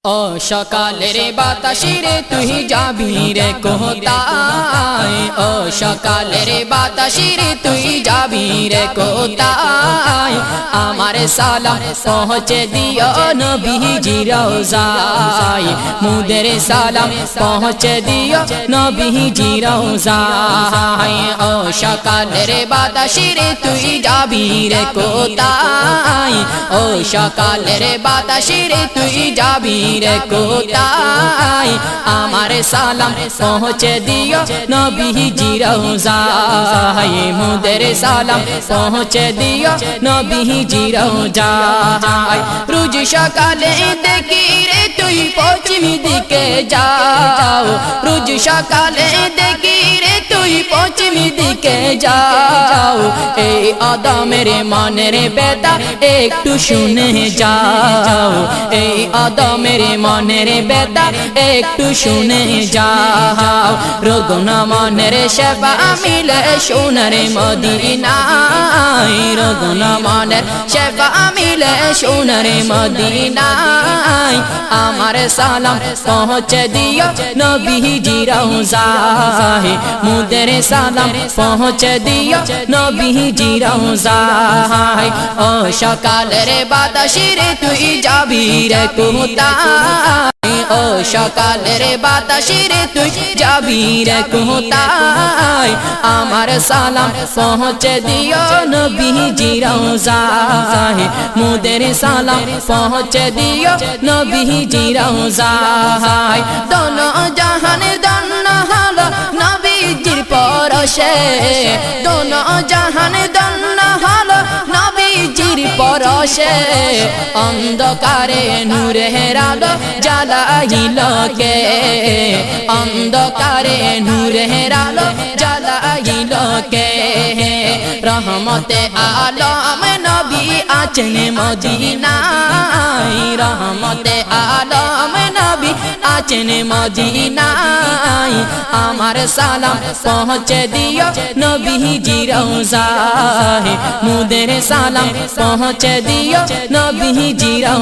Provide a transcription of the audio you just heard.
ও সকালের বাতাসে তুই যাবি রে কোথায়, ও সকালের বাতাসে তুই যাবি রে কোথায়। আমার সালাম পৌঁছে দিও নবীজি রওজায়, মুদের সালাম পৌঁছে দিও নবীজি রওজায়। ও সকালের বাতাসে তুই যাবি রে কোথায়, ও সকালের বাতাসে তুই যাবি রে কোথায়। আমার সালাম পৌঁছে দিও নবীজি রওজায়, মুদের সালাম পৌঁছে দিও নবীজি রওজায়। রোজ সকালে দেখি রে তুই পশ্চিম দিকে যাও, রোজ সকালে দেখি রে তুই পশ্চিম দিকে যাও। এই আদমের মনের বেদা একটু শুনে যাও, এই আদমের মনের বেদা একটু শুনে যাও। রোগন মনের সেবা মিলে সোনার মদিনায়, রোগন মনের সেবা মিলে সোনার মদিনায়। আমার সালাম পৌঁছে দিও নবীজি রওজায়, মুদের সালাম পৌঁছে দিও নবীজি রওজায়। ও সকালের বাতাসে তুই যাবি রে কোথায়, ও সকালের বাতাসে তুই যাবি রে কোথায়। আমার সালাম পৌঁছে দিও নবীজি রওজায়, মুদের সালাম পৌঁছে দিও নবীজি রওজায়। দোনো জাহান দন্ন হলো নবীজির পরশে, দোনো জাহান দন্ন হলো নবীজির পরশে। অন্ধকারে নূরের আলো জ্বালাইল কে, অন্ধকারে নূরের আলো জ্বালাইল কে। রহমতে আলম নবী আছেন মদিনায়, রহমতে আলম নবী আছেন মদিনায়। আমার সালাম পৌঁছে দিও নবীজি রওজায়, মুদের সালাম পৌঁছে দিও নবীজি রওজায়।